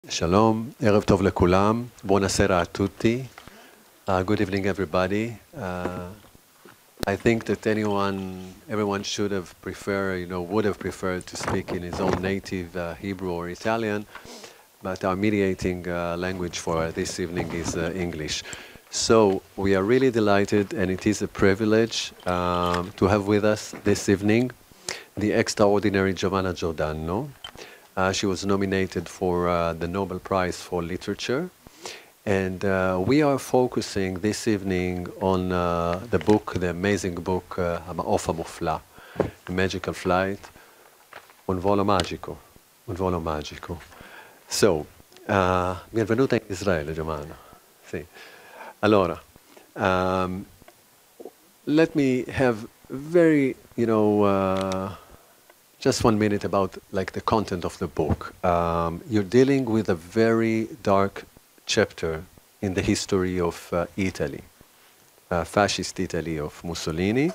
Shalom, Erev Tov lekulam, buonasera a tutti. Good evening, everybody. I think that everyone should have preferred, would have preferred to speak in his own native Hebrew or Italian, but our mediating language for this evening is English. So we are really delighted, and it is a privilege to have with us this evening the extraordinary Jordano. She was nominated for the Nobel Prize for Literature. And we are focusing this evening on the amazing book, Ha'ma'of Ha'mufla, The Magical Flight, Un volo magico. So, benvenuta in Israele, Giovanna. Sì. Allora, let me have very, just 1 minute about the content of the book. You're dealing with a very dark chapter in the history of Italy, fascist Italy of Mussolini,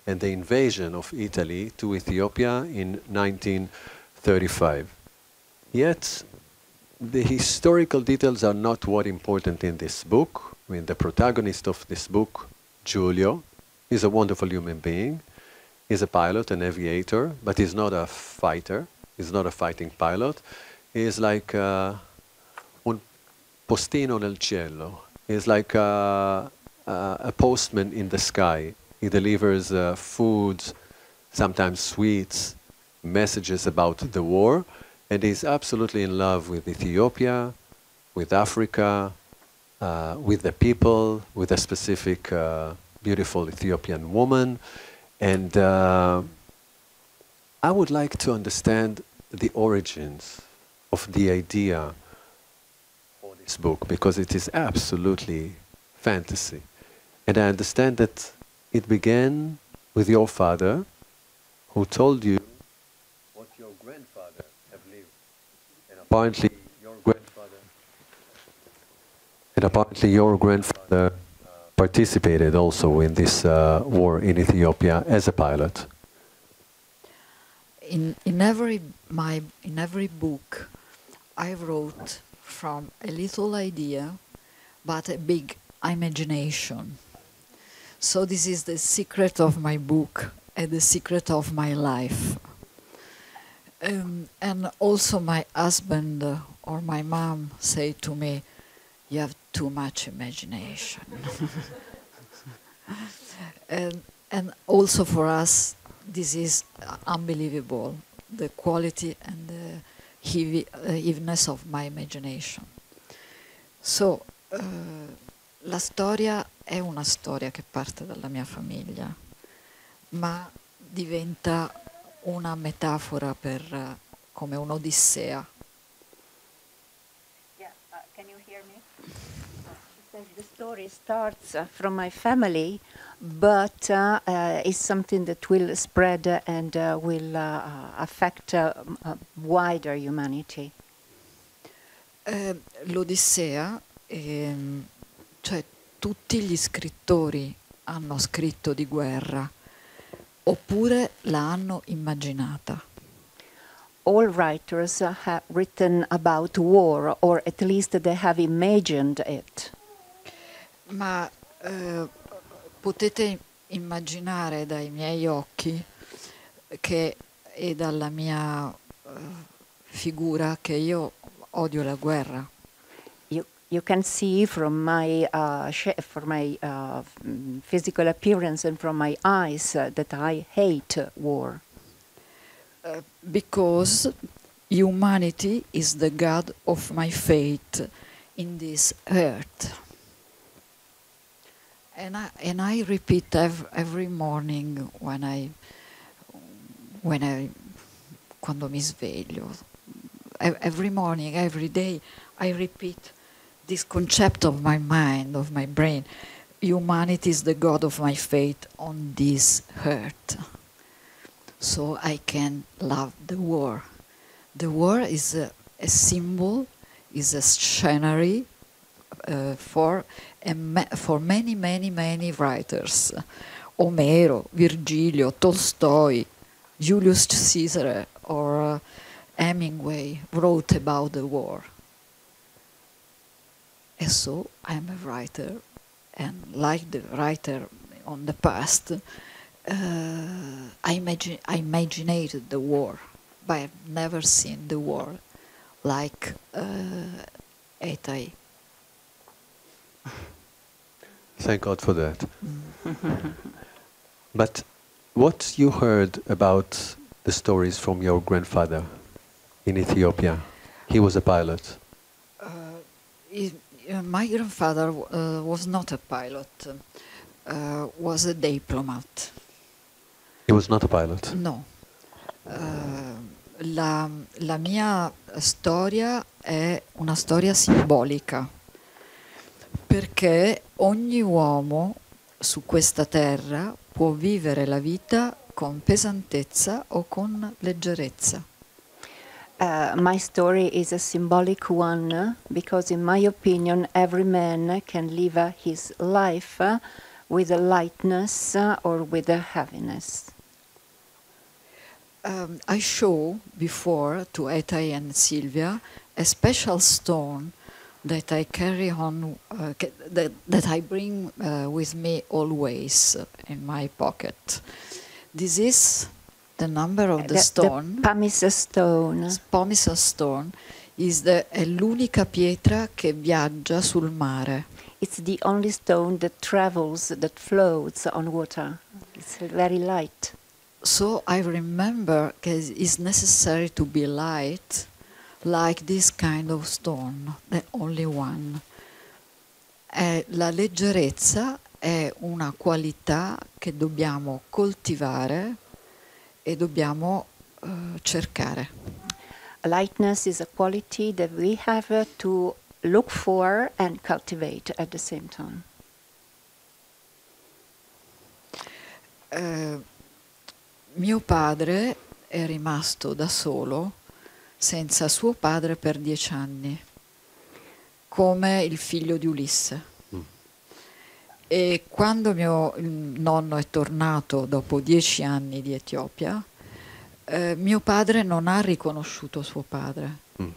and the invasion of Italy to Ethiopia in 1935. Yet, the historical details are not what important in this book. I mean, the protagonist of this book, Giulio, is a wonderful human being. He's a pilot, an aviator, but he's not a fighter. He's not a fighting pilot. He's like un postino nel cielo. He's like a postman in the sky. He delivers food, sometimes sweets, messages about the war, and he's absolutely in love with Ethiopia, with Africa, with the people, with a specific beautiful Ethiopian woman. And I would like to understand the origins of the idea for this book, because it is absolutely fantasy. And I understand that it began with your father, who told you what your grandfather have lived. And apparently your grandfather participated also in this war in Ethiopia as a pilot. In every book, I wrote from a little idea, but a big imagination. So this is the secret of my book and the secret of my life. And also my husband or my mom say to me, "You have too much imagination." and also for us, this is unbelievable, the quality and the heaviness of my imagination. So, la storia è una storia che parte dalla mia famiglia, ma diventa una metafora per come un'odissea. Can you hear me? The story starts from my family, but is something that will spread and will affect wider humanity. L'Odissea, cioè tutti gli scrittori hanno scritto di guerra, oppure la hanno immaginata. All writers have written about war, or at least they have imagined it. Ma potete immaginare dai miei occhi e dalla mia figura che io odio la guerra. You can see from my physical appearance and from my eyes that I hate war. Because humanity is the God of my fate in this earth. And I repeat every morning quando mi sveglio. Every morning, every day, I repeat this concept of my mind, of my brain. Humanity is the God of my fate on this earth. So I can love the war. The war is a symbol, is a scenery for many, many, many writers. Omero, Virgilio, Tolstoy, Julius Caesar, or Hemingway wrote about the war. And so I'm a writer, and like the writer on the past, I imaginated the war, but I've never seen the war like Itai. Thank God for that. But what you heard about the stories from your grandfather in Ethiopia? He was a pilot. My grandfather was not a pilot, was a diplomat. He was not a pilot? No. La mia storia è una storia simbolica, perché ogni uomo su questa terra può vivere la vita con pesantezza o con leggerezza. My story is a symbolic one because, in my opinion, every man can live his life with a lightness or with a heaviness. I show before to Itai and Silvia a special stone that I carry on, that I bring with me always in my pocket. This is the number of the stone. The pumice stone. Pumice stone è l'unica pietra che viaggia sul mare. It's the only stone that travels, that floats on water. It's very light. So I remember that it's necessary to be light, like this kind of stone, the only one. La leggerezza è una qualità che dobbiamo coltivare e dobbiamo cercare. Lightness is a quality that we have to look for and cultivate at the same time. Mio padre è rimasto da solo, senza suo padre per 10 anni, come il figlio di Ulisse. E quando mio nonno è tornato dopo 10 anni di Etiopia, mio padre non ha riconosciuto suo padre,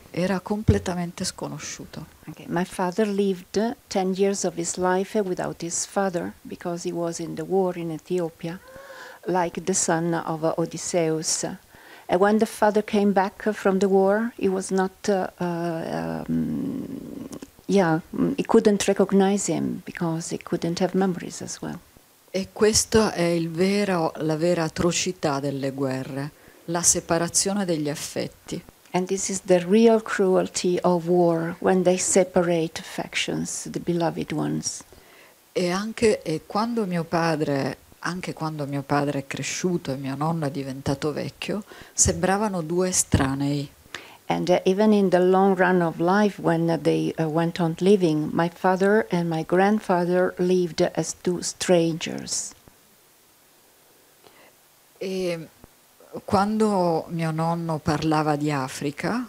era completamente sconosciuto. Okay. My father lived 10 years of his life without his father because he was in the war in Ethiopia, like the son of Odysseus. And when the father came back from the war, he was not, he couldn't recognize him because he couldn't have memories as well. E questa è la vera atrocità delle guerre, la separazione degli affetti. And this is the real cruelty of war, when they separate factions, the beloved ones. Anche quando mio padre è cresciuto e mio nonno è diventato vecchio, sembravano due estranei. And even in the long run of life, when they went on living, my father and my grandfather lived as two strangers. E quando mio nonno parlava di Africa,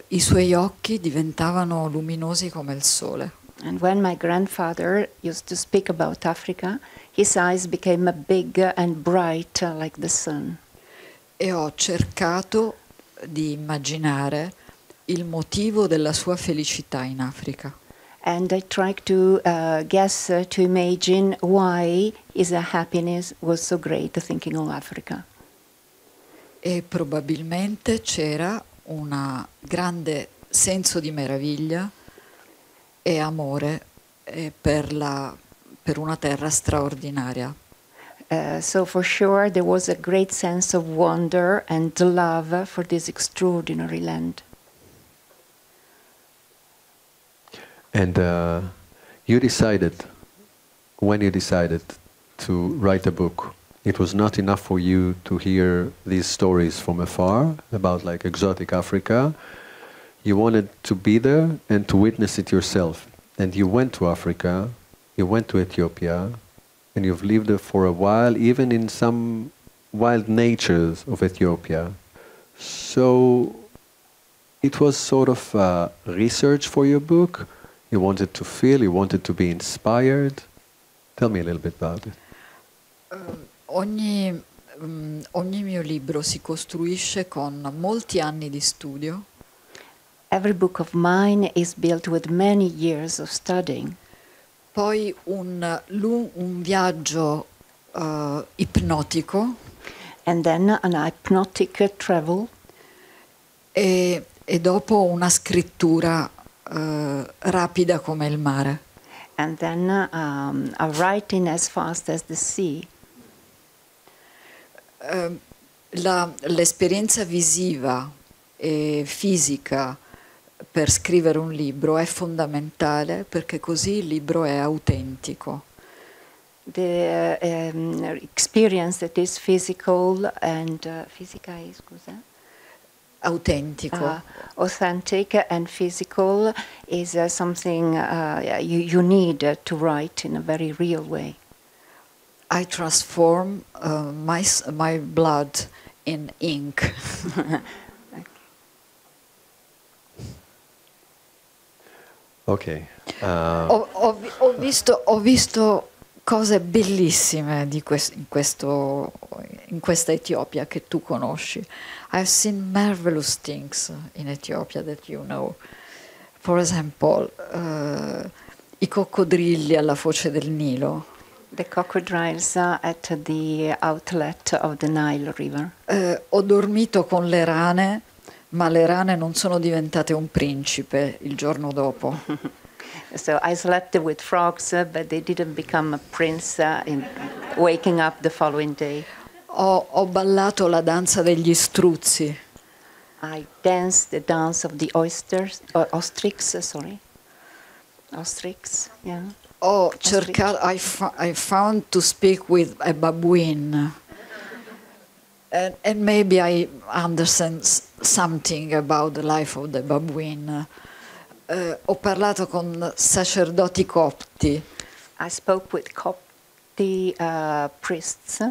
i suoi occhi diventavano luminosi come il sole. And when my grandfather used to speak about Africa, his eyes became big and bright like the sun. E ho cercato di immaginare il motivo della sua felicità in Africa. And I tried to guess, to imagine why his happiness was so great thinking of Africa. E probabilmente c'era un grande senso di meraviglia e amore per una terra straordinaria. So for sure there was a great sense of wonder and love for this extraordinary land. And when you decided to write a book, it was not enough for you to hear these stories from afar about like exotic Africa. You wanted to be there and to witness it yourself. And you went to Africa, you went to Ethiopia, and you've lived there for a while, even in some wild natures of Ethiopia. So it was sort of research for your book. You wanted to feel, you wanted to be inspired. Tell me a little bit about it. Ogni mio libro si costruisce con molti anni di studio. Every book of mine is built with many years of studying. Poi un viaggio ipnotico And then an hypnotic travel. e dopo una scrittura rapida come il mare. And then a writing as fast as the sea. L'esperienza visiva e fisica per scrivere un libro è fondamentale perché così il libro è autentico. The experience that is physical and physica is cos'è? Autentico. Authentic and physical is something you need to write in a very real way. I transform my blood in ink. Okay. Ho visto cose bellissime in questa Etiopia che tu conosci. I've seen marvelous things in Ethiopia that you know. For example, i coccodrilli alla foce del Nilo. The crocodiles at the outlet of the Nile River. Ho dormito con le rane, ma le rane non sono diventate un principe il giorno dopo. So I slept with frogs, but they didn't become a prince in waking up the following day. Ho ballato la danza degli struzzi. I danced the dance of the ostrix, yeah. I found to speak with a babuin. And maybe I understand something about the life of the babuin. Ho parlato con sacerdoti copti. I spoke with Copti priests.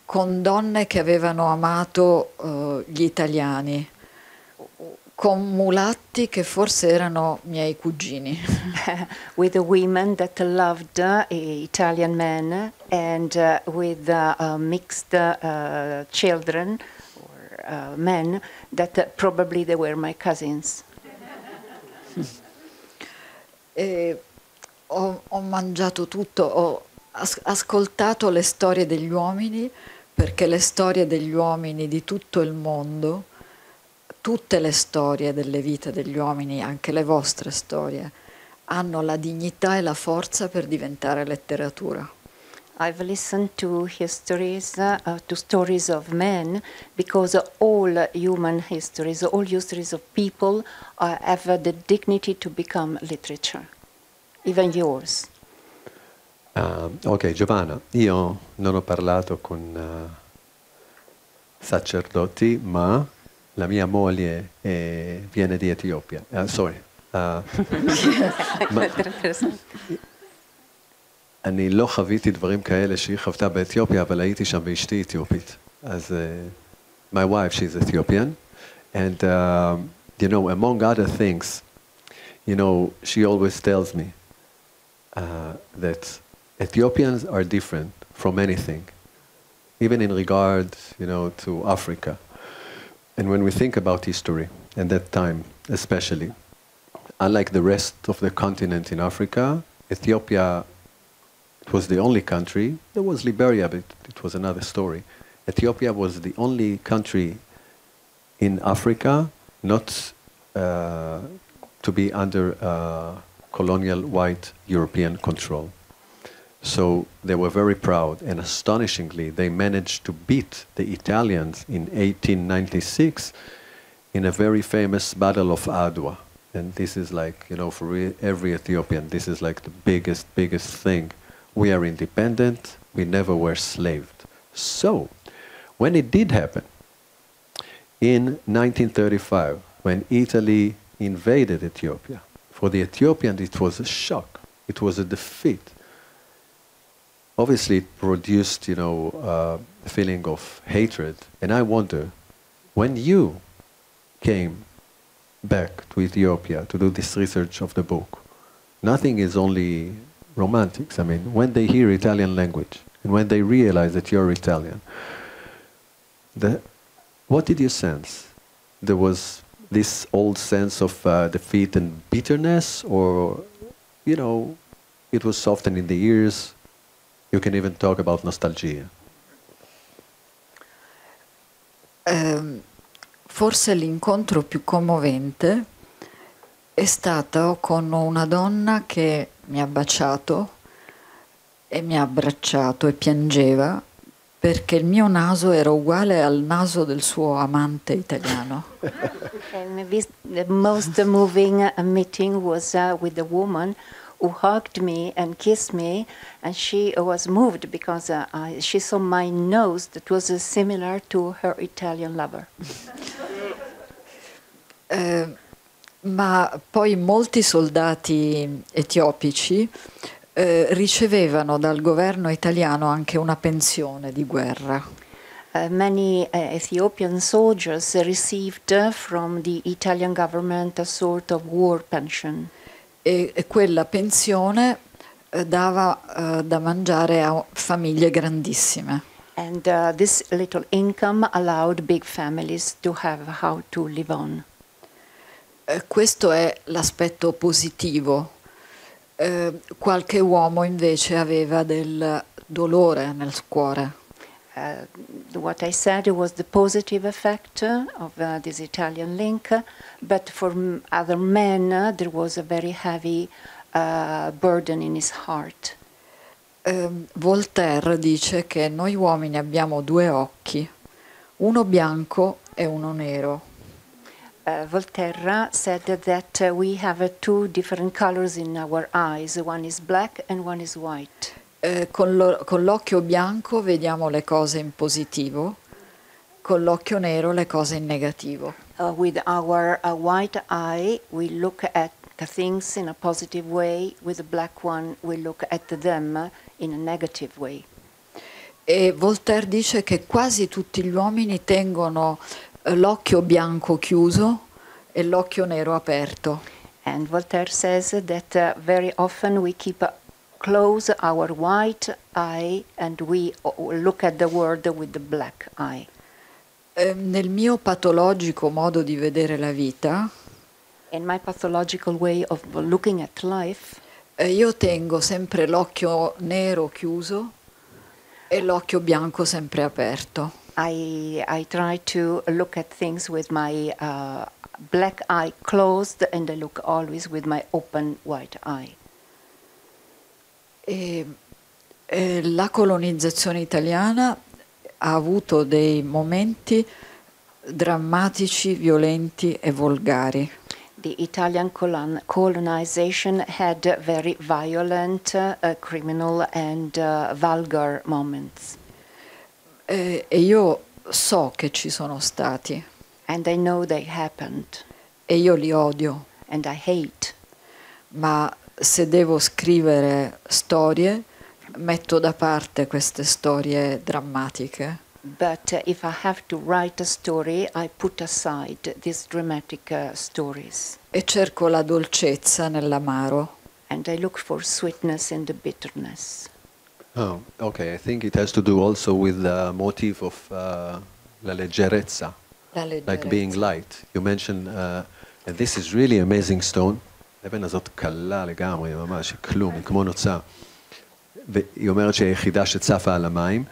Con donne che avevano amato gli italiani, con mulatti che forse erano miei cugini. With the women that loved Italian men and with mixed children or men that probably they were my cousins. E ho mangiato tutto, ho ascoltato le storie degli uomini, perché le storie degli uomini di tutto il mondo, tutte le storie delle vite degli uomini, anche le vostre storie, hanno la dignità e la forza per diventare letteratura. I've listened to histories, to stories of men, because all human histories, all histories of people have the dignity to become literature, even yours. Ok, Giovanna, io non ho parlato con sacerdoti, ma la mia moglie viene di Etiopia. Sorry. אני לא חוויתי דברים כאלה שהיא חוותה באתיופיה, אבל הייתי שם ואשתי אתיופית. אז my wife, she's Ethiopian, and you know, among other things, you know, she always tells me that Ethiopians are different from anything, even in regard, you know, to Africa. And when we think about history, and that time especially, unlike the rest of the continent in Africa, Ethiopia, it was the only country. There was Liberia, but it was another story. Ethiopia was the only country in Africa not to be under colonial white European control. So they were very proud, and astonishingly, they managed to beat the Italians in 1896 in a very famous Battle of Adwa. And this is like, you know, for every Ethiopian, this is like the biggest thing. We are independent, we never were slaved. So, when it did happen, in 1935, when Italy invaded Ethiopia, for the Ethiopians it was a shock, it was a defeat. Obviously it produced, you know, a feeling of hatred. And I wonder, when you came back to Ethiopia to do this research of the book, nothing is only romantics. I mean, when they hear Italian language and when they realize that you're Italian, what did you sense? There was this old sense of defeat and bitterness, or, you know, it was softened in the years? You can even talk about nostalgia. Forse l'incontro più commovente è stato con una donna che mi ha baciato e mi ha abbracciato e piangeva perché il mio naso era uguale al naso del suo amante italiano. And maybe the most moving meeting was with a woman who hugged me and kissed me, and she was moved because she saw my nose that was similar to her Italian lover. Ma poi molti soldati etiopici ricevevano dal governo italiano anche una pensione di guerra. Many Ethiopian soldiers received from the Italian government a sort of war pension. E quella pensione dava da mangiare a famiglie grandissime. And this little income allowed big families to have how to live on. Questo è l'aspetto positivo. Qualche uomo invece aveva del dolore nel cuore. What I said was the positive effect of this Italian link, but for other men there was a very heavy burden in his heart. Voltaire dice che noi uomini abbiamo due occhi, uno bianco e uno nero. Voltaire said that we have two different colors in our eyes. One is black and one is white. Con l'occhio bianco vediamo le cose in positivo, con l'occhio nero le cose in negativo. With our white eye, we look at things in a positive way. With the black one, we look at them in a negative way. E Voltaire dice che quasi tutti gli uomini tengono l'occhio bianco chiuso e l'occhio nero aperto. And Voltaire says that very often we keep close our white eye and we look at the world with the black eye. Nel mio patologico modo di vedere la vita, in my pathological way of looking at life, io tengo sempre l'occhio nero chiuso e l'occhio bianco sempre aperto. I try to look at things with my black eye closed, and I look always with my open white eye. La colonizzazione italiana ha avuto dei momenti drammatici, violenti e volgari. The Italian colonization had very violent, criminal and vulgar moments. E io so che ci sono stati. And I know they happened. E io li odio. And I hate. Ma se devo scrivere storie, metto da parte queste storie drammatiche. But if I have to write a story, I put aside these dramatic stories. E cerco la dolcezza nell'amaro. And I look for sweetness in the bitterness. Oh, okay. I think it has to do also with the motive of la leggerezza, like being light. You mentioned, and this is really amazing stone. אבן הזאת קלה לגמרי, ממש, כלום, היא כמו נוצה. והיא אומרת שהיא היחידה שצפה על המים.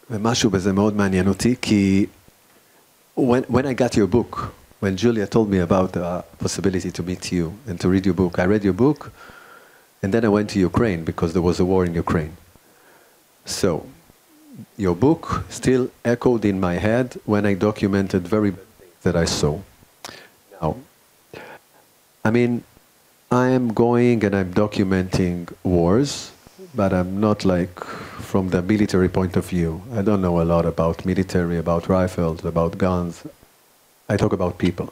ומשהו בזה מאוד מעניין אותי, כי when I got your book, when Julia told me about the possibility to meet you and to read your book, I read your book, and then I went to Ukraine because there was a war in Ukraine. So, your book still echoed in my head when I documented very bad things that I saw. Now, I mean, I am going and I'm documenting wars, but I'm not like from the military point of view. I don't know a lot about military, about rifles, about guns. I talk about people,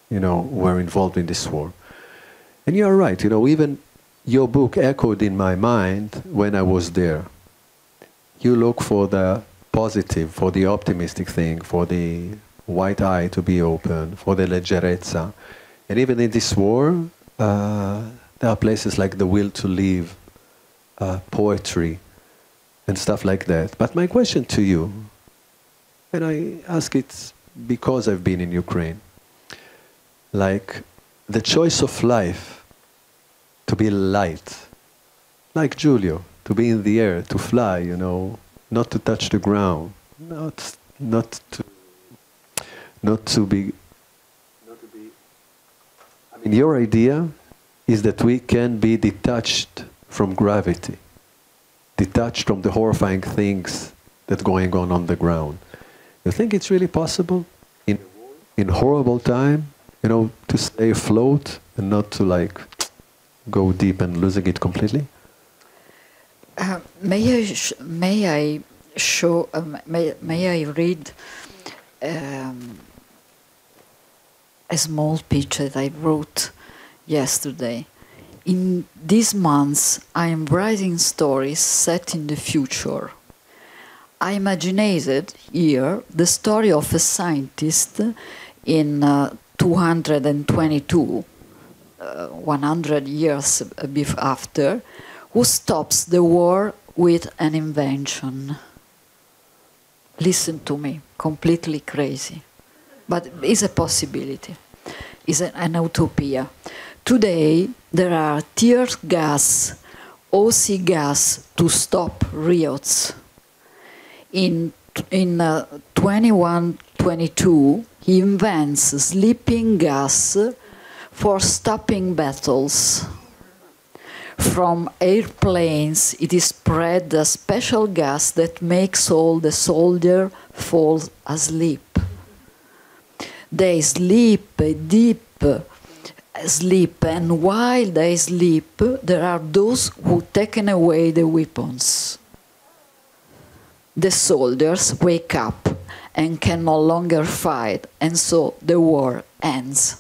you know, who were involved in this war. And you're right, you know, even your book echoed in my mind when I was there. You look for the positive, for the optimistic thing, for the white eye to be open, for the leggerezza. And even in this war, there are places like the will to live, poetry, and stuff like that. But my question to you, and I ask it because I've been in Ukraine. Like the choice of life to be light, like Giulio, to be in the air, to fly, you know, not to touch the ground, not to be. I mean, your idea is that we can be detached from gravity, detached from the horrifying things that's going on the ground. You think it's really possible in horrible time, you know, to stay afloat and not to like go deep and losing it completely? May I read a small pitch that I wrote yesterday. In these months, I am writing stories set in the future. I imagined here the story of a scientist in 222, 100 years after, who stops the war with an invention. Listen to me, completely crazy. But it's a possibility. It's an utopia. Today, there are tear gas, OC gas to stop riots. In 2122, he invents sleeping gas for stopping battles. From airplanes, it is spread a special gas that makes all the soldiers fall asleep. They sleep a deep sleep, and while they sleep, there are those who taken away the weapons. The soldiers wake up and can no longer fight, and so the war ends.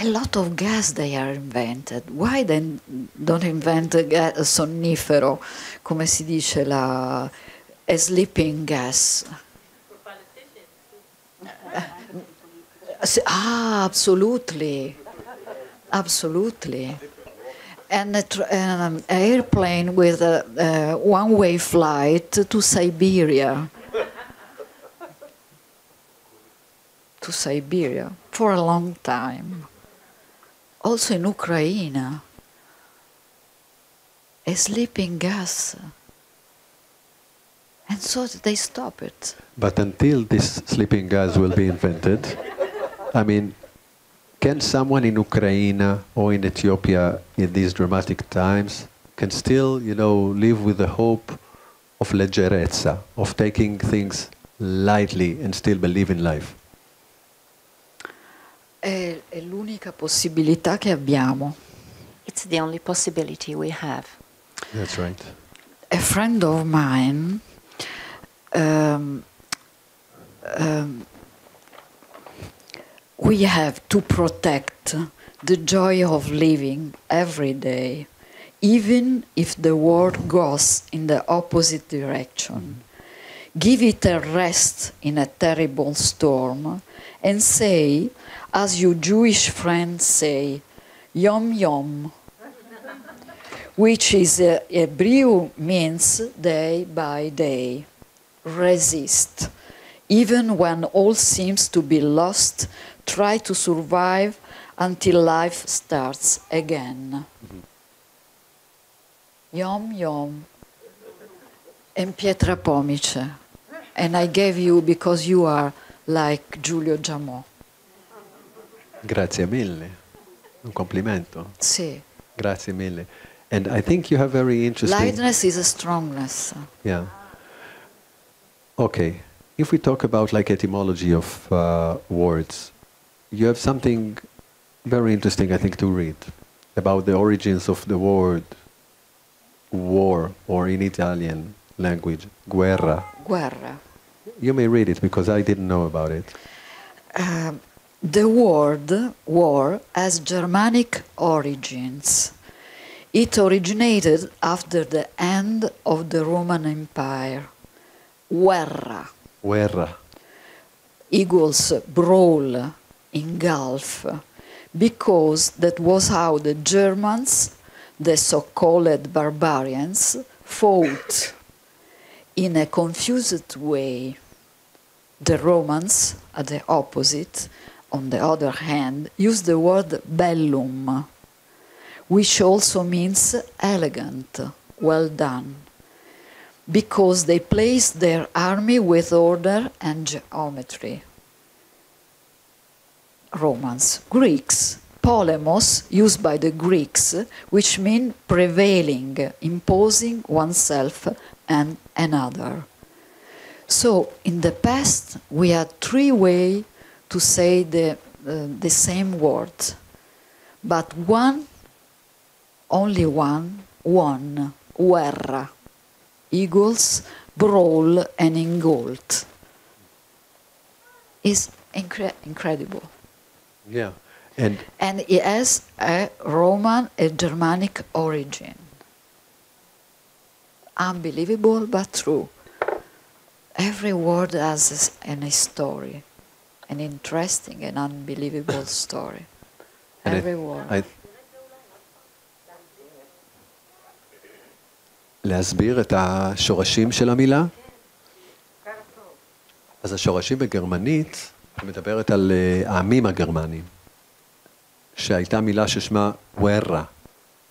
A lot of gas they are invented. Why then don't invent a sonnifero, come si dice, a sleeping gas? Absolutely. Absolutely. And an airplane with a one-way flight to Siberia. To Siberia for a long time. Also in Ukraine, a sleeping gas. And so they stop it. But until this sleeping gas will be invented, I mean, can someone in Ukraine or in Ethiopia in these dramatic times can still, you know, live with the hope of leggerezza, of taking things lightly and still believe in life? È l'unica possibilità che abbiamo. It's the only possibility we have. That's right. A friend of mine we have to protect the joy of living every day, even if the world goes in the opposite direction. Give it a rest in a terrible storm and say, as your Jewish friends say, Yom Yom, which is Hebrew means day by day. Resist. Even when all seems to be lost, try to survive until life starts again. Yom Yom and Pietra Pomice. And I gave you because you are like Giulio Giamò. Grazie mille. Un complimento. Sì. Grazie mille. And I think you have very interesting... Lightness is a strongness. Yeah. Okay. If we talk about like etymology of words, you have something very interesting, I think, to read about the origins of the word war, or in Italian language, guerra. Guerra. You may read it because I didn't know about it. The word war has Germanic origins. It originated after the end of the Roman Empire. Guerra. Guerra. Equals brawl, engulf, because that was how the Germans the so-called barbarians fought in a confused way. The Romans, at the opposite, on the other hand, used the word bellum, which also means elegant, well done, because they placed their army with order and geometry. Romans. Greeks. Polemos, used by the Greeks, which mean prevailing, imposing oneself and another. So, in the past, we had three ways to say the same word, but only one, won, guerra, eagles, brawl, and ingold. It's incredible. Yeah. And it has a Roman and Germanic origin. Unbelievable, but true. Every word has a story, an interesting and unbelievable story. And Every word. להסביר את השורשים של המילה? אז השורשים בגרמנית מדברת על העמים הגרמניים, שהייתה מילה ששמה ווירה,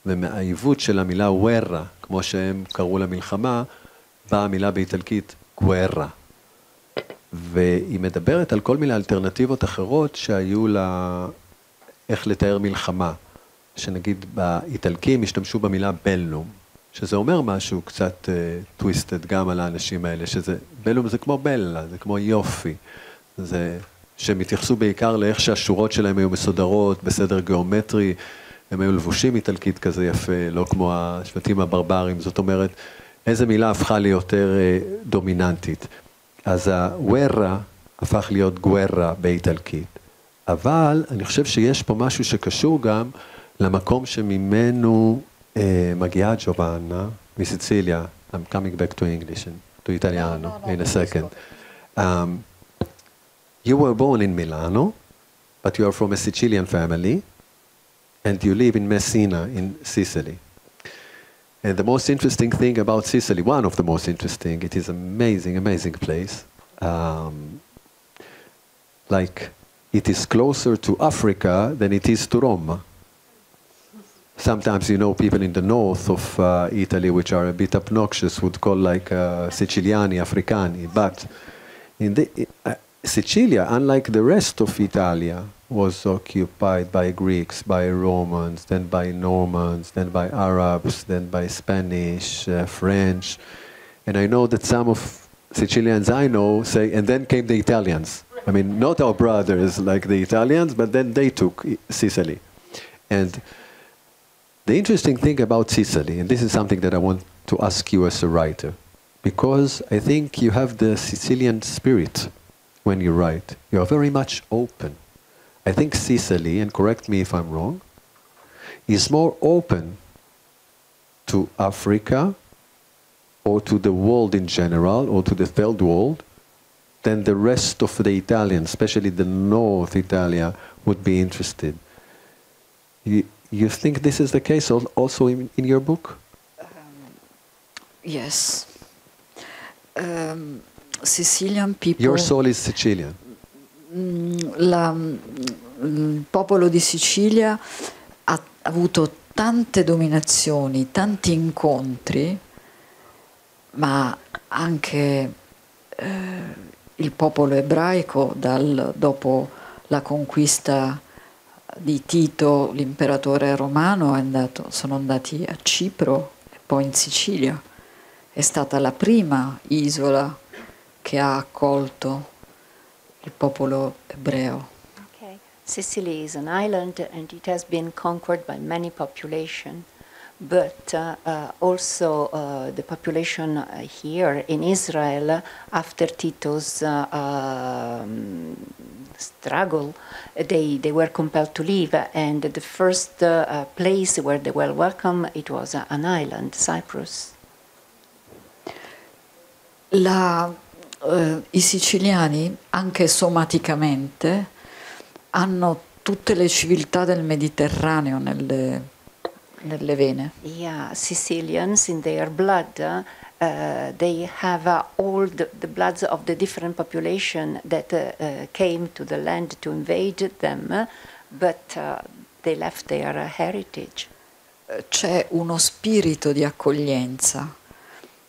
ומהעיוות של המילה ווירה, כמו שהם קראו למלחמה, באה המילה באיטלקית גווירה. והיא מדברת על כל מיני אלטרנטיבות אחרות שהיו לה איך לתאר מלחמה, שנגיד באיטלקים השתמשו במילה בלום, שזה אומר משהו קצת טוויסטד גם על האנשים האלה, שזה בלום זה כמו בלה, זה כמו יופי, זה שהם התייחסו בעיקר לאיך שהשורות שלהם היו מסודרות בסדר גיאומטרי, הם היו לבושים איטלקית כזה יפה, לא כמו השבטים הברברים, זאת אומרת, איזה מילה הפכה לי יותר דומיננטית. אז הווירה הפך להיות גווירה באיטלקית, אבל אני חושב שיש פה משהו שקשור גם למקום שממנו מגיעה ג'ובנה מסיציליה. I'm coming back to English and to Italiano in a second. You were born in Milano, but you are from a Sicilian family, and you live in Messina in Sicily. And the most interesting thing about Sicily, one of the most interesting, it is amazing, amazing place. Like, it is closer to Africa than it is to Rome. Sometimes, you know, people in the north of Italy, which are a bit obnoxious, would call like Siciliani, Africani. But in the, Sicilia, unlike the rest of Italia, was occupied by Greeks, by Romans, then by Normans, then by Arabs, then by Spanish, French. And I know that some of Sicilians I know say, and then came the Italians. I mean, not our brothers like the Italians, but then they took Sicily. And the interesting thing about Sicily, and this is something that I want to ask you as a writer, because I think you have the Sicilian spirit when you write. You are very much open. I think Sicily, and correct me if I'm wrong, is more open to Africa or to the world in general or to the third world than the rest of the Italians, especially the North Italia, would be interested. You think this is the case also in your book? Yes. Sicilian people... Your soul is Sicilian. Il popolo di Sicilia ha avuto tante dominazioni, tanti incontri, ma anche il popolo ebraico dopo la conquista di Tito, l'imperatore romano, sono andati a Cipro e poi in Sicilia. È stata la prima isola che ha accolto il popolo ebreo. Okay. Sicily is an island and it has been conquered by many population, but also the population here in Israel after Tito's struggle, they were compelled to leave, and the first place where they were welcome, it was an island, Cyprus. I siciliani, anche somaticamente, hanno tutte le civiltà del Mediterraneo nelle vene. Yeah, Sicilians in their blood, they have all the bloods of the different population that came to the land to invade them, but they left their heritage. C'è uno spirito di accoglienza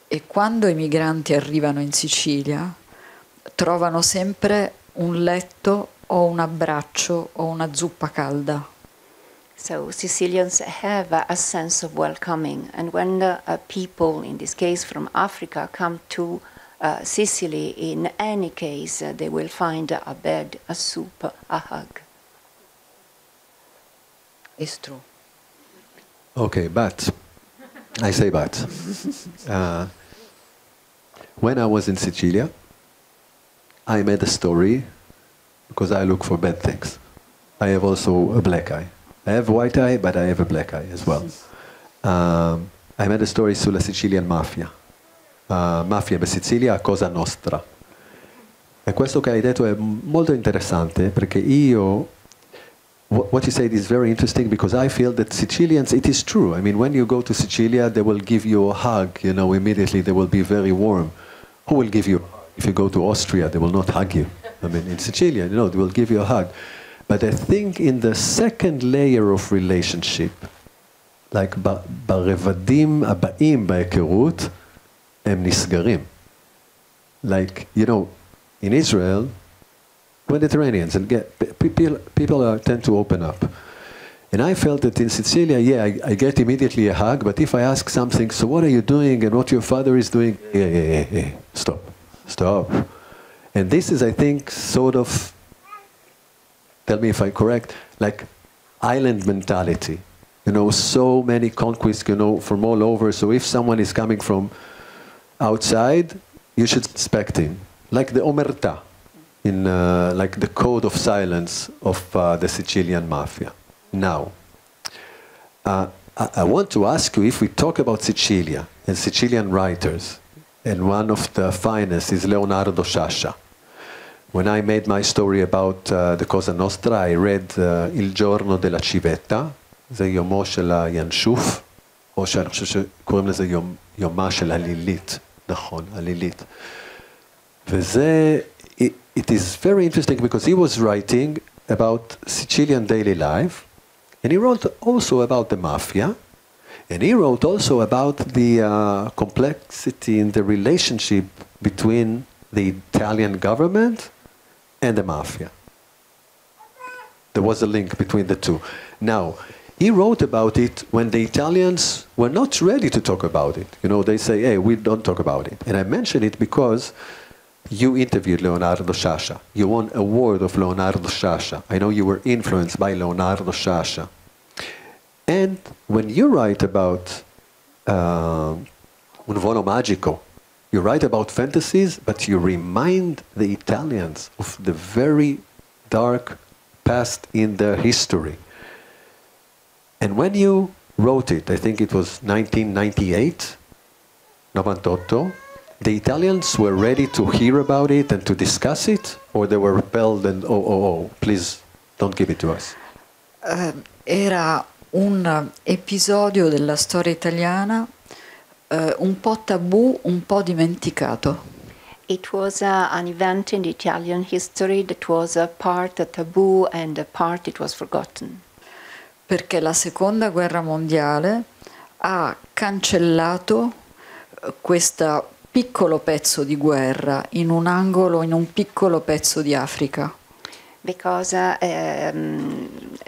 e quando i migranti arrivano in Sicilia trovano sempre un letto o un abbraccio o una zuppa calda. So Sicilians have a sense of welcoming, and when people, in this case from Africa, come to Sicily, in any case, they will find a bed, a soup, a hug. It's true. Okay, but I say but. When I was in Sicilia, I made a story because I look for bad things. I have also a black eye. I have white eye, but I have a black eye as well. I made a story sulla Sicilian mafia. Mafia in Sicilia, cosa nostra. E questo che hai detto è molto interessante perché io, what you said is very interesting because I feel that Sicilians, it is true. I mean, when you go to Sicilia, they will give you a hug, you know, immediately they will be very warm. Who will give you? If you go to Austria, they will not hug you. I mean, in Sicilia, you know, they will give you a hug. But I think in the second layer of relationship, like ברבדים הבאים בהיכרות, הם נסגרים. Like, you know, in Israel, Mediterraneans, and people tend to open up. And I felt that in Sicilia, yeah, I get immediately a hug, but if I ask something, so what are you doing and what your father is doing, stop. And this is, I think, sort of, tell me if I'm correct, like island mentality. You know, so many conquests, you know, from all over. So if someone is coming from outside, you should respect him. Like the omerta, in like the code of silence of the Sicilian mafia. Now, I want to ask you, if we talk about Sicilia and Sicilian writers, and one of the finest is Leonardo Sciascia. When I made my story about the Cosa Nostra, I read Il giorno della civetta, זה יומו של הינשוף, או שאני חושב שקוראים לזה יומה של הלילית, נכון, הלילית. וזה, it is very interesting because he was writing about Sicilian daily life, and he wrote also about the mafia, and he wrote also about the complexity in the relationship between the Italian government and the mafia. There was a link between the two. Now, he wrote about it when the Italians were not ready to talk about it. You know, they say, hey, we don't talk about it. And I mention it because you interviewed Leonardo Sciascia. You won an award of Leonardo Sciascia. I know you were influenced by Leonardo Sciascia. And when you write about Un volo magico, you write about fantasies, but you remind the Italians of the very dark past in their history. And when you wrote it, I think it was 1998, 98, the Italians were ready to hear about it and to discuss it, or they were repelled and, please don't give it to us? Era un episodio della storia italiana un po' tabù, un po' dimenticato. It was an event in the Italian history that was a part a taboo and a part it was forgotten. Perché la seconda guerra mondiale ha cancellato questo piccolo pezzo di guerra in un angolo, in un piccolo pezzo di Africa. Because the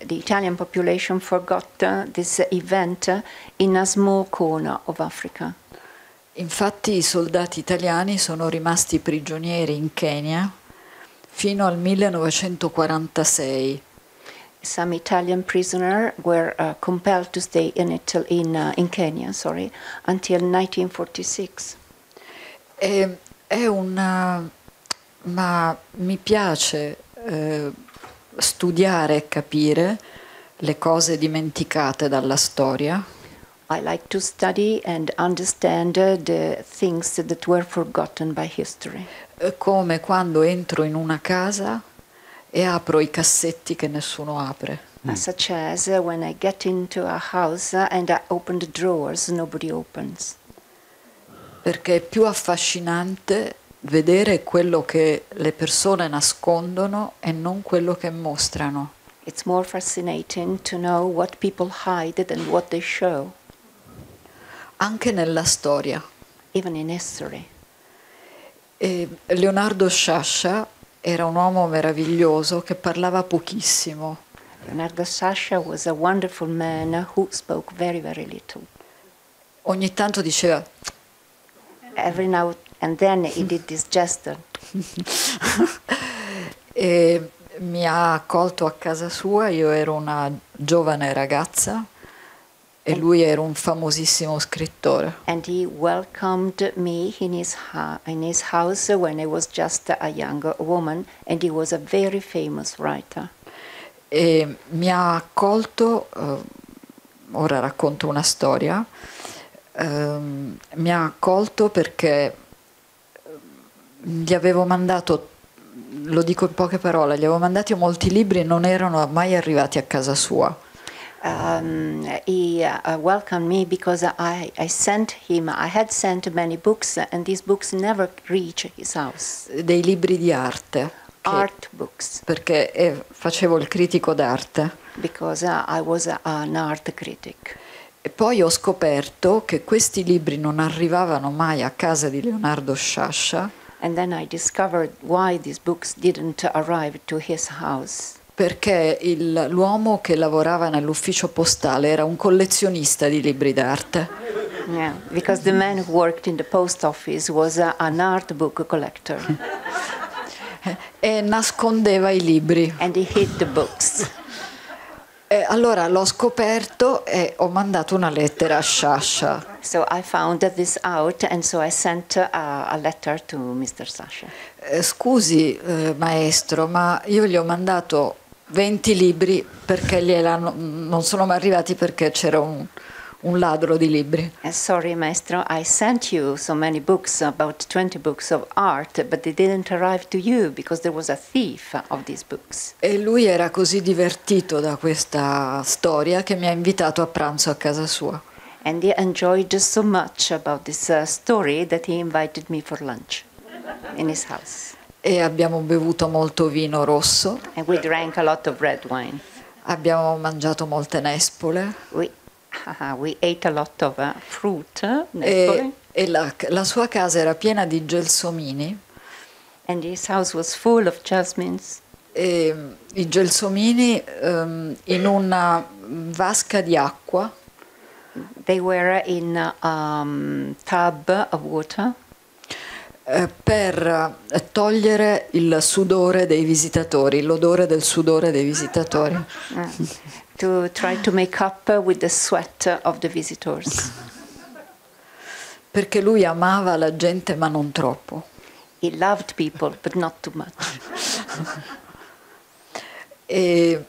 Italian population forgot this event in a small corner of Africa. Infatti i soldati italiani sono rimasti prigionieri in Kenya fino al 1946. Some Italian prisoners were compelled to stay in Kenya, until 1946. Ma mi piace studiare e capire le cose dimenticate dalla storia. I like to study and understand the things that were forgotten by history. Come quando entro in una casa e apro i cassetti che nessuno apre. such as when I get into a house and I open the drawers, nobody opens. Perché è più affascinante vedere quello che le persone nascondono e non quello che mostrano. It's more fascinating to know what people hide than what they show, Anche nella storia. even in history. E Leonardo Sciascia era un uomo meraviglioso che parlava pochissimo. Leonardo Sciascia was a wonderful man who spoke very, very little. Ogni tanto diceva Every now and then he did this gesture. e mi ha accolto a casa sua, io ero una giovane ragazza e lui era un famosissimo scrittore. And he welcomed me in his house when I was just a young woman, and he was a very famous writer. E mi ha accolto, ora racconto una storia, mi ha accolto perché gli avevo mandato, lo dico in poche parole, gli avevo mandati molti libri e non erano mai arrivati a casa sua. He welcomed me because I had sent many books, and these books never reached his house. Dei libri di arte. Art books. Perché facevo il critico d'arte. Because I was an art critic. E poi ho scoperto che questi libri non arrivavano mai a casa di Leonardo Sciascia. And then I discovered why these books didn't arrive to his house. Perché l'uomo che lavorava nell'ufficio postale era un collezionista di libri d'arte. Yeah, because the man who worked in the post office was an art book collector. E nascondeva i libri. And he hid the books. E allora l'ho scoperto e ho mandato una lettera a Sciascia. So I found this out, and so I sent a letter to Mr. Sciascia. Scusi, maestro, ma io gli ho mandato 20 libri perché non sono mai arrivati perché c'era un ladro di libri. Sorry, maestro, I sent you so many books, about 20 books of art, but they didn't arrive to you because there was a thief of these books. E lui era così divertito da questa storia che mi ha invitato a pranzo a casa sua. And he enjoyed so much about this story that he invited me for lunch in his house. E abbiamo bevuto molto vino rosso. And we drank a lot of red wine. Abbiamo mangiato molte nespole. We ate a lot of fruit. E la sua casa era piena di gelsomini. And his house was full of jasmines. E i gelsomini in una vasca di acqua. They were in a tub of water. Per togliere il sudore dei visitatori, l'odore del sudore dei visitatori. To try to make up with the sweat of the visitors. Perché lui amava la gente ma non troppo. He loved people, but not too much. E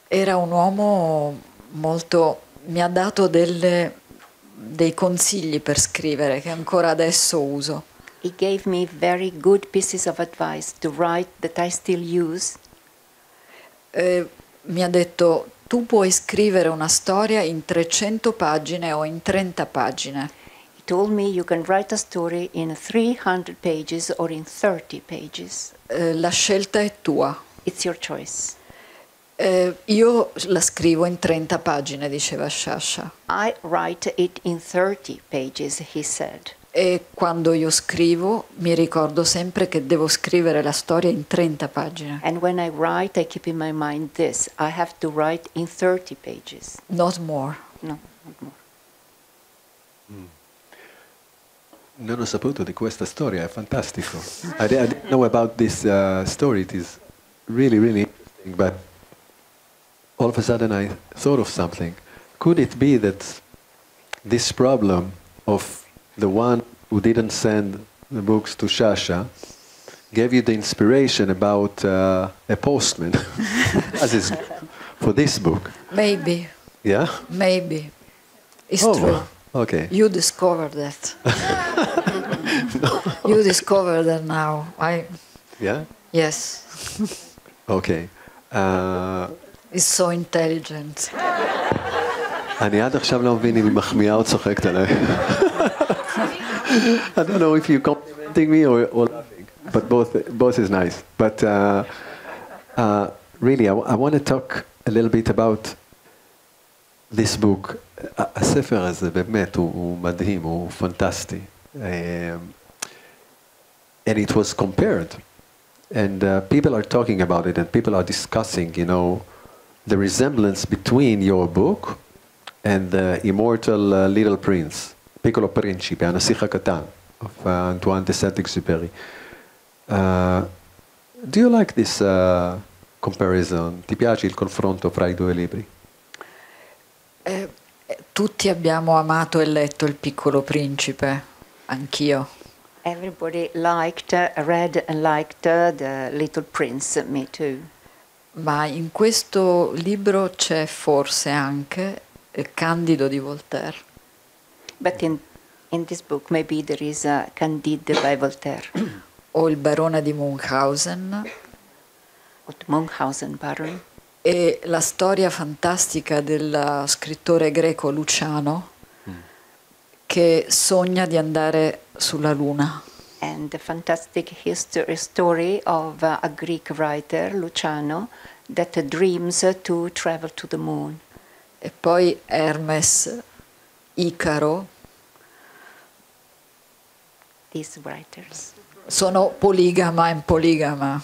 era un uomo molto... mi ha dato dei consigli per scrivere che ancora adesso uso. He gave me very good pieces of advice to write that I still use. Mi ha detto, tu puoi scrivere una storia in 300 pagine o in 30 pagine. He told me you can write a story in 300 pages or in 30 pages. La scelta è tua. It's your choice. Io la scrivo in 30 pagine, diceva Sciascia. I write it in 30 pages, he said. E quando io scrivo mi ricordo sempre che devo scrivere la storia in 30 pagine. And when I write, I keep in my mind this. I have to write in 30 pages. Not more. No, not more. Non ho saputo di questa storia, è fantastico. I didn't know about this story. It is really, really interesting, but all of a sudden I thought of something. Could it be that this problem of the one who didn't send the books to Sciascia gave you the inspiration about a postman as is for this book? Maybe. Yeah? Maybe. It's Oh, true. okay. You discovered that. You discovered that now. Yeah? Yes. Okay. He's so intelligent. אני עד עכשיו לא מבין אם היא מחמיאה או צוחקת עליי. I don't know if you're complimenting me or laughing, but both is nice. But really, I want to talk a little bit about this book. הספר הזה באמת הוא מדהים, הוא פנטסטי. And it was compared. And people are talking about it, and people are discussing, you know, the resemblance between your book and the immortal Little Prince, Piccolo Principe, הנסיך הקטן, of Antoine de Saint-Exupéry. Do you like this comparison? Ti piace il confronto fra i due libri? Tutti abbiamo amato e letto Il Piccolo Principe, anch'io. Everybody liked, read and liked The Little Prince, me too. Ma in questo libro c'è forse anche il Candido di Voltaire. But in this book maybe there is Candide by Voltaire. O il Barone di Munchausen. Or the Munchausen Baron. E la storia fantastica del scrittore greco Luciano che sogna di andare sulla Luna. And the fantastic story of a Greek writer, Luciano, that dreams to travel to the moon. E poi Hermes, Icaro. These writers. Sono poligama e poligama.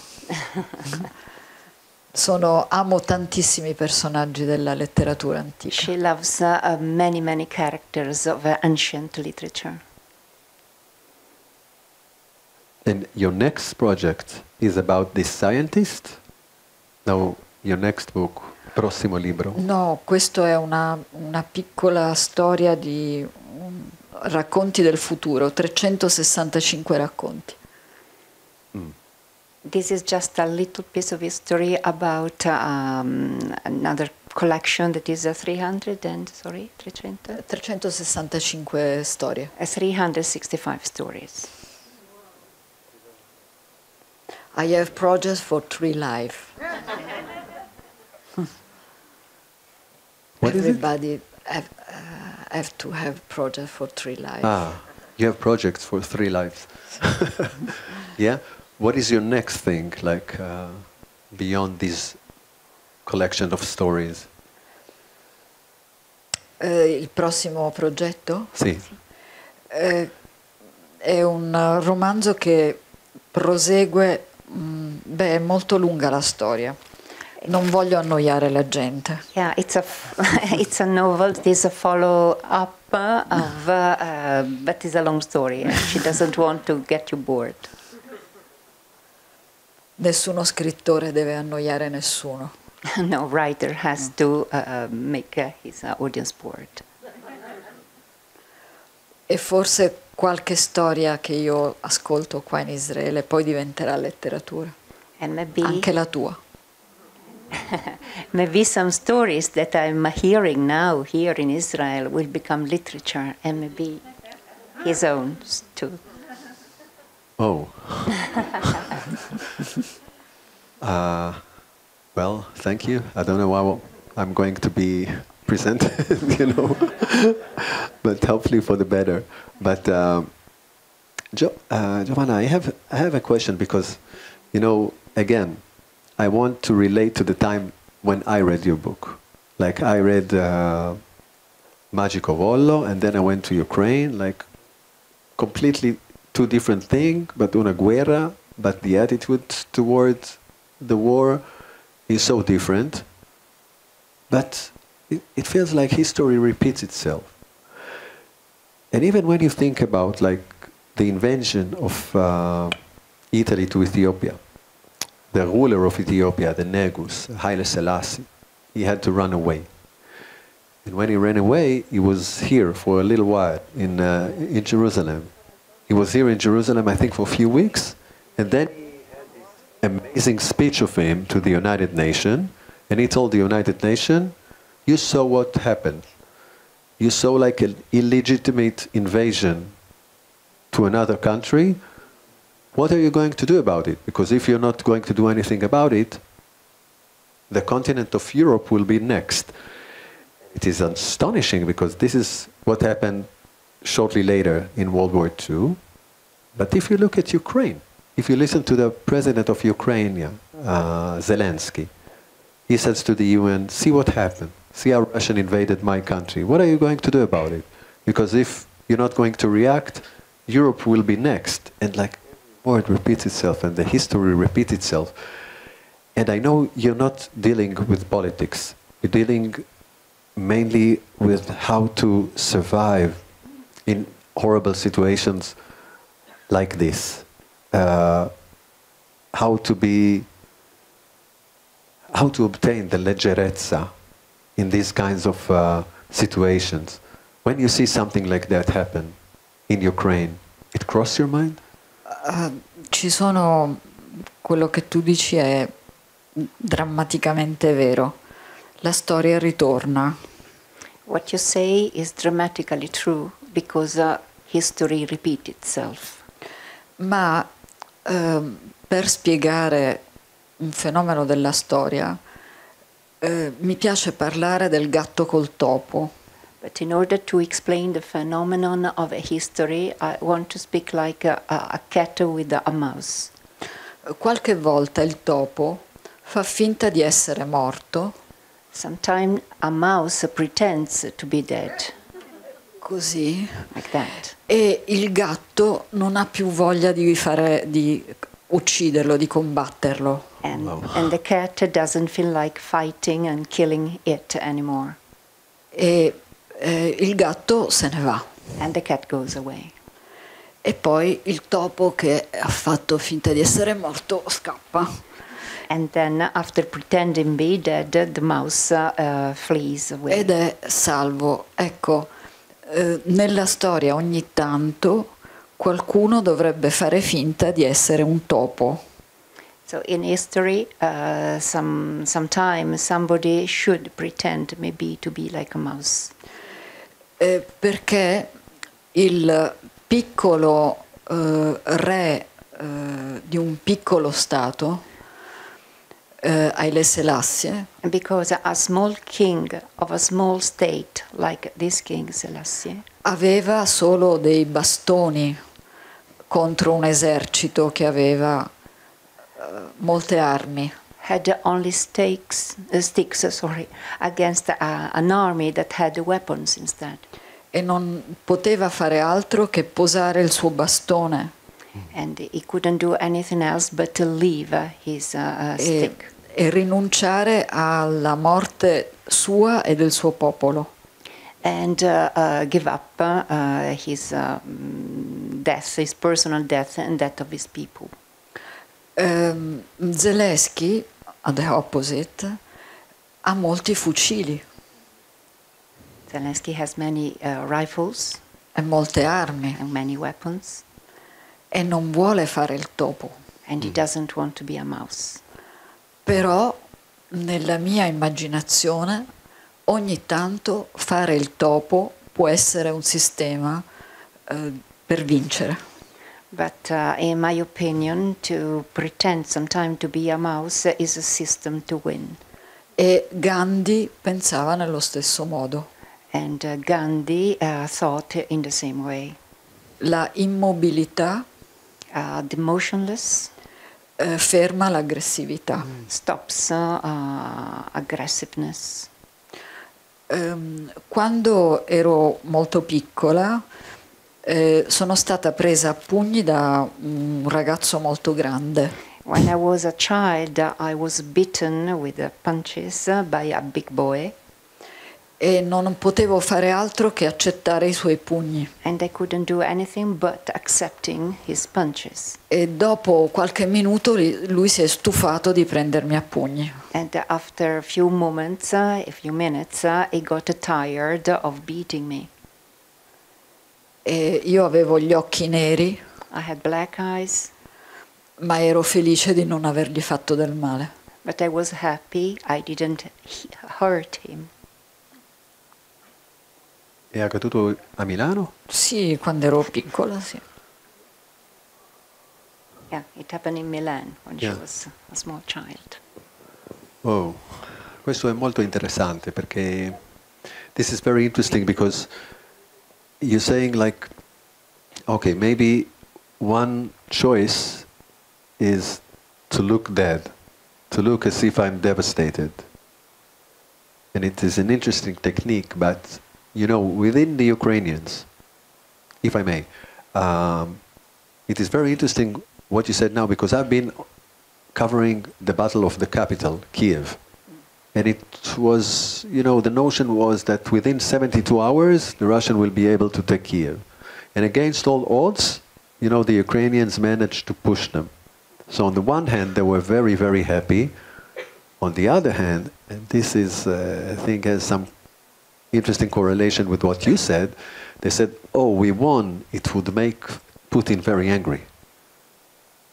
Amo tantissimi personaggi della letteratura antica. She loves many characters of ancient literature. And your next project is about this scientist? No, your next book, prossimo libro. No, questo è una piccola storia di racconti del futuro, 365 racconti. This is just a little piece of history about another collection that is 365 storie. 365 stories. I have projects for 3 lives. Everybody have to have projects for 3 lives. Ah, you have projects for 3 lives. Yeah? What is your next thing, like, beyond this collection of stories? Il prossimo progetto? Sì. È un romanzo che prosegue, è molto lunga la storia. Non voglio annoiare la gente. Yeah, it's a novel. It is a follow-up of, but it's a long story. She doesn't want to get you bored. Nessuno scrittore deve annoiare nessuno. No writer has to make his audience bored. E forse qualche storia che io ascolto qua in Israele poi diventerà letteratura. And maybe anche la tua. Maybe some stories that I'm hearing now here in Israel will become literature, and maybe his own too. Oh. Well, thank you. I don't know how I'm going to be presented, you know, but hopefully for the better. But Giovanna, I have a question because, you know, again, I want to relate to the time when I read your book. Like I read Magico Vollo, and then I went to Ukraine, like completely 2 different things, but una guerra, but the attitude towards the war is so different. But it feels like history repeats itself. And even when you think about like the invasion of Italy to Ethiopia, the ruler of Ethiopia, the Negus, Haile Selassie, he had to run away. And when he ran away, he was here for a little while in Jerusalem. He was here in Jerusalem, I think, for a few weeks, and then he had this amazing speech of him to the United Nations, and he told the United Nations, you saw what happened. You saw like an illegitimate invasion to another country. What are you going to do about it? Because if you're not going to do anything about it, the continent of Europe will be next. It is astonishing because this is what happened shortly later in World War II. But if you look at Ukraine, if you listen to the president of Ukraine, Zelensky, he says to the UN, see what happened. See how Russia invaded my country. What are you going to do about it? Because if you're not going to react, Europe will be next. And like, word repeats itself and the history repeats itself. And I know you're not dealing with politics. You're dealing mainly with how to survive in horrible situations like this. How to obtain the leggerezza in these kinds of situations. When you see something like that happen in Ukraine, it crosses your mind? Ci sono, quello che tu dici è drammaticamente vero. La storia ritorna. What you say is dramatically true because history repeats itself. Ma per spiegare un fenomeno della storia mi piace parlare del gatto col topo. But in order to explain the phenomenon of a history, I want to speak like a cat with a mouse. Qualche volta il topo fa finta di essere morto. Sometimes a mouse pretends to be dead. Così. Like that. E il gatto non ha più voglia di ucciderlo, di combatterlo. And the cat doesn't feel like fighting and killing it anymore. E il gatto se ne va. And the cat goes away. E poi il topo che ha fatto finta di essere morto scappa. And then after pretending to be dead, the mouse flees away. Ed è salvo. Ecco, nella storia ogni tanto qualcuno dovrebbe fare finta di essere un topo. So in history, sometimes somebody should pretend maybe to be like a mouse. Perché il piccolo re di un piccolo stato, Haile Selassie, Because a small king of a small state like this King Selassie aveva solo dei bastoni contro un esercito che aveva molte armi. had only sticks against an army that had weapons instead. E non poteva fare altro che posare il suo bastone And he couldn't do anything else but to leave his stick. e rinunciare alla morte sua e del suo popolo. And give up his death, his personal death and that of his people. Zelensky, the opposite, ha molti fucili Zelensky has many rifles e molte armi and many weapons, e non vuole fare il topo. and he doesn't want to be a mouse. Però nella mia immaginazione ogni tanto fare il topo può essere un sistema per vincere. But in my opinion, to pretend sometimes to be a mouse is a system to win. E Gandhi pensava nello stesso modo. And Gandhi thought in the same way. La immobilità The motionless ferma l'aggressività. stops aggressiveness. Quando ero molto piccola sono stata presa a pugni da un ragazzo molto grande. When I was a child, I was beaten with punches by a big boy. E non potevo fare altro che accettare i suoi pugni. And I couldn't do anything but accepting his punches. E dopo qualche minuto lui si è stufato di prendermi a pugni. And after a few moments, he got tired of beating me. E io avevo gli occhi neri, I had black eyes, ma ero felice di non avergli fatto del male. but I was happy I didn't hurt him. È accaduto a Milano? Sì, quando ero piccola, sì. Yeah, it happened in Milan when Yeah. she was a small child. Oh. Questo è molto interessante perché this is very interesting because you're saying like, okay, maybe one choice is to look dead, to look as if I'm devastated. And it is an interesting technique, but you know, within the Ukrainians, if I may, it is very interesting what you said now, because I've been covering the battle of the capital, Kiev. And it was, you know, the notion was that within 72 hours, the Russian will be able to take Kiev. And against all odds, you know, the Ukrainians managed to push them. So on the one hand, they were very, very happy. On the other hand, and this is, I think, has some interesting correlation with what you said, they said, oh, we won, it would make Putin very angry.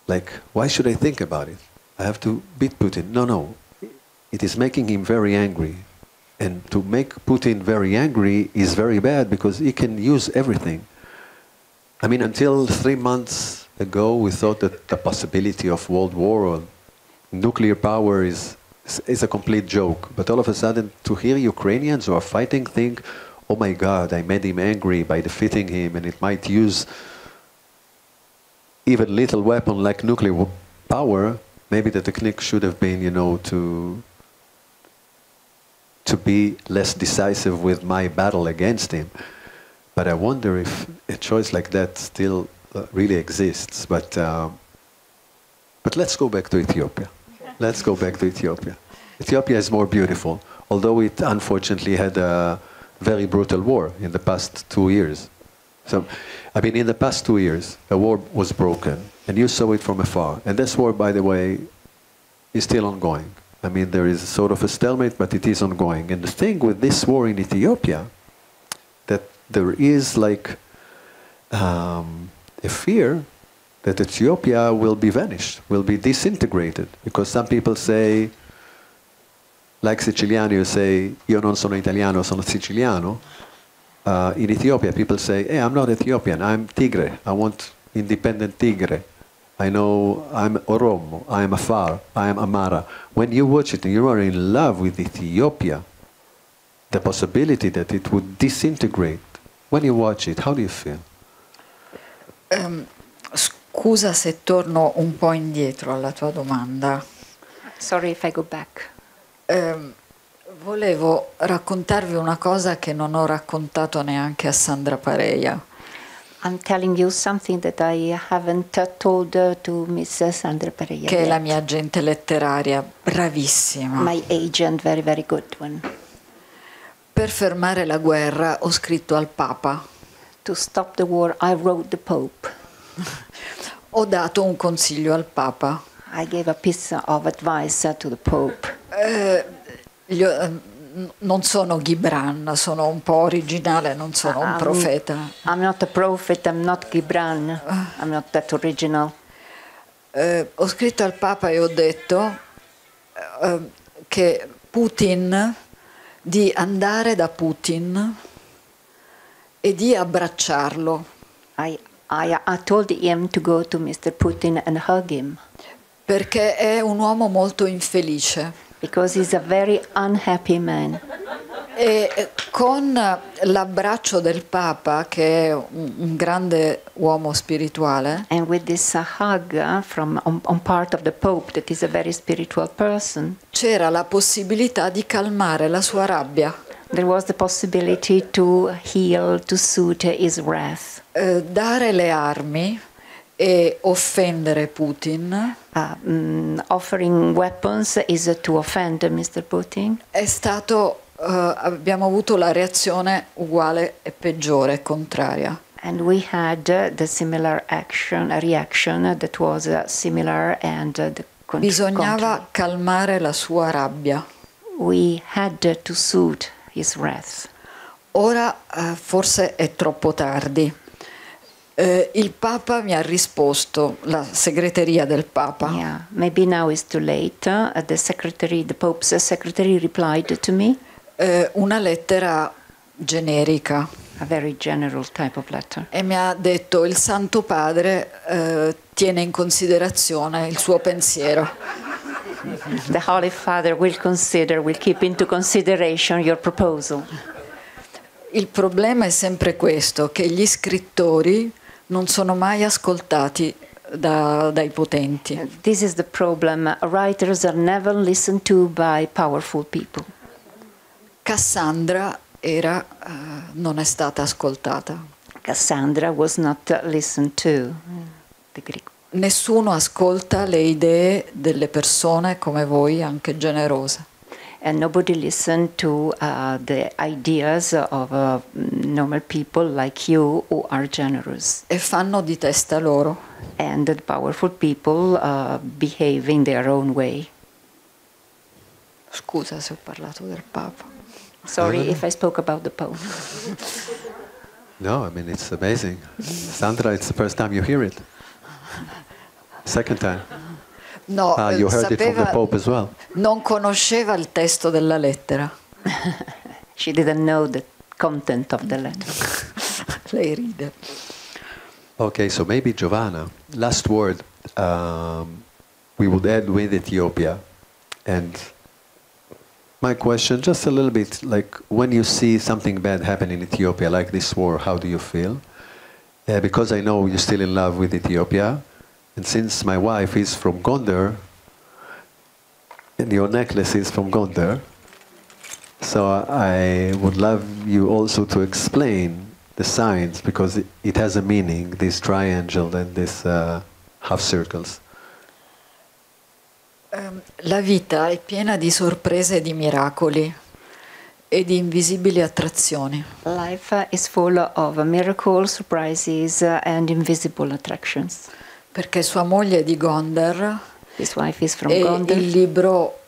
Like, why should I think about it? I have to beat Putin. No. It is making him very angry. And to make Putin very angry is very bad because he can use everything. I mean, until 3 months ago, we thought that the possibility of world war or nuclear power is a complete joke. But all of a sudden, to hear Ukrainians who are fighting think, oh my God, I made him angry by defeating him, and it might use even little weapon like nuclear power, maybe the technique should have been, you know, to be less decisive with my battle against him. But I wonder if a choice like that still really exists. But let's go back to Ethiopia. Let's go back to Ethiopia. Ethiopia is more beautiful, although it unfortunately had a very brutal war in the past 2 years. So, I mean, in the past 2 years, a war was broken, and you saw it from afar. And this war, by the way, is still ongoing. I mean, there is sort of a stalemate, but it is ongoing. And the thing with this war in Ethiopia, that there is like a fear that Ethiopia will be vanished, will be disintegrated. Because some people say, like Siciliani, you say, io non sono italiano, sono siciliano. In Ethiopia, people say, hey, I'm not Ethiopian, I'm Tigre. I want independent Tigre. I know I'm Oromo, I am Afar, I am Amara. When you watch it and you are in love with Ethiopia, the possibility that it would disintegrate, when you watch it, how do you feel? Scusa se torno un po' indietro alla tua domanda. Sorry if I go back. Volevo raccontarvi una cosa che non ho raccontato neanche a Sandra Pareja. I'm telling you something that I haven't told to Miss Sandra Pareja. Che è la mia agente letteraria, bravissima. My agent, very, very good one. Per fermare la guerra ho scritto al Papa. To stop the war, I wrote the Pope. Ho dato un consiglio al Papa. I gave a piece of advice to the Pope. Non sono Gibran, sono un po' originale, non sono un profeta. I'm not a prophet, I'm not Gibran, I'm not that original. Ho scritto al Papa e ho detto che Putin, di andare da Putin e di abbracciarlo. I told him to go to Mr. Putin and hug him. Perché è un uomo molto infelice. Because he's a very unhappy man. E con l'abbraccio del Papa, che è un grande uomo spirituale, and with this hug from on part of the Pope, that is a very spiritual person, c'era la possibilità di calmare la sua rabbia. There was the possibility to heal, to soothe his wrath. Dare le armi e offendere Putin. Offering weapons is to offend Mr. Putin. È stato, abbiamo avuto la reazione uguale e peggiore, contraria. And we had the similar reaction that was similar and the Bisognava calmare la sua rabbia. We had to soothe his wrath. Ora forse è troppo tardi. Il Papa mi ha risposto, la segreteria del Papa. Yeah, maybe now is too late. The Pope's secretary replied to me. Una lettera generica. A very general type of letter. E mi ha detto: il Santo Padre tiene in considerazione il suo pensiero. The Holy Father will keep into consideration your proposal. Il problema è sempre questo, che gli scrittori non sono mai ascoltati dai potenti. This is the problem. Writers are never listened to by powerful people. Cassandra non è stata ascoltata. Cassandra was not listened to. The Greek. Nessuno ascolta le idee delle persone come voi, anche generose. And nobody listened to the ideas of normal people like you who are generous. E fanno di testa loro. And the powerful people behave in their own way. Scusa se ho parlato del Papa. Sorry if I spoke about the Pope. No, I mean, it's amazing. Sandra, it's the first time you hear it. Second time. No, you heard it from the Pope as well. Non conosceva il testo della lettera. She didn't know the content of the letter. Lei ride. Okay, so maybe Giovanna, last word. We would end with Ethiopia. And my question, just a little bit, like when you see something bad happen in Ethiopia, like this war, how do you feel? Because I know you're still in love with Ethiopia. And since my wife is from Gondar, and your necklace is from Gondar, so I would love you also to explain the signs, because it has a meaning, this triangle and this half circles. La vita è piena di sorprese e di miracoli e di invisibili attrazioni. Life is full of miracles, surprises, and invisible attractions. Perché sua moglie è di Gondar. His wife is from e Gondar. Il libro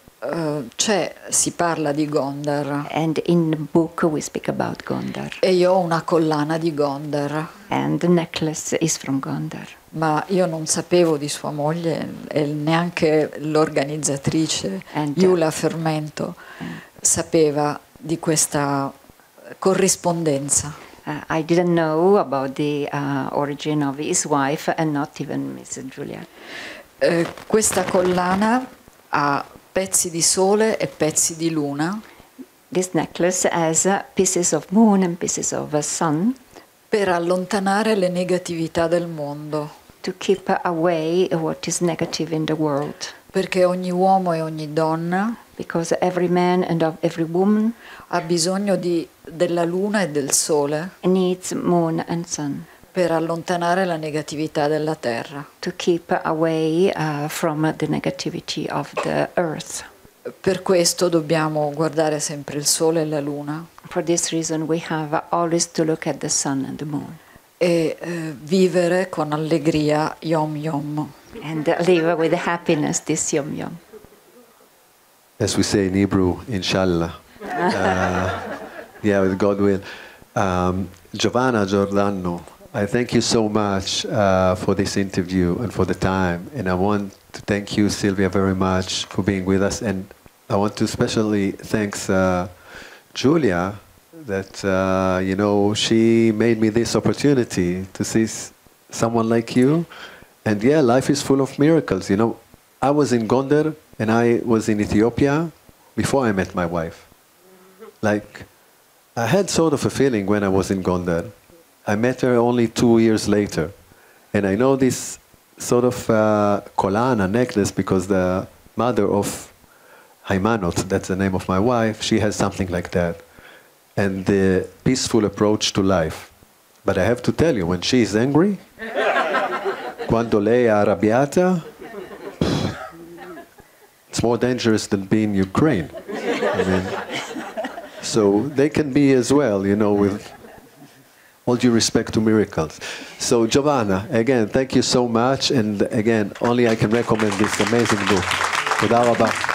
si parla di Gondar. And in the book we speak about Gondar. E io ho una collana di Gondar. And the necklace is from Gondar. Ma io non sapevo di sua moglie e neanche l'organizzatrice Iula Fermento sapeva di questa corrispondenza. I didn't know about the origin of his wife and not even Miss Julia. Questa collana ha pezzi di sole e pezzi di luna. This necklace has pieces of moon and pieces of sun. Per allontanare le negatività del mondo. To keep away what is negative in the world. Perché ogni uomo e ogni donna, because every man and every woman, ha bisogno della luna e del sole, needs moon and sun, per allontanare la negatività della terra. To keep away from the negativity of the earth. Per questo dobbiamo guardare sempre il sole e la luna. For this reason we have always to look at the sun and the moon. E vivere con allegria Yom Yom. And live with happiness this Yom Yom. As we say in Hebrew, inshallah. Yeah, with God will. Giovanna, Giordano, I thank you so much for this interview and for the time. And I want to thank you, Sylvia, very much for being with us. And I want to especially thank Julia, that, you know, she made me this opportunity to see someone like you. And yeah, life is full of miracles. You know, I was in Gondar and I was in Ethiopia before I met my wife. Like, I had sort of a feeling when I was in Gondar. I met her only 2 years later. And I know this sort of kolana necklace because the mother of Haymanot, that's the name of my wife, she has something like that. And the peaceful approach to life. But I have to tell you, when she is angry, quando lei è arrabbiata, it's more dangerous than being in Ukraine. I mean, so they can be as well, you know, with all due respect to miracles. So Giovanna, again, thank you so much. And again, only I can recommend this amazing book. תודה רבה.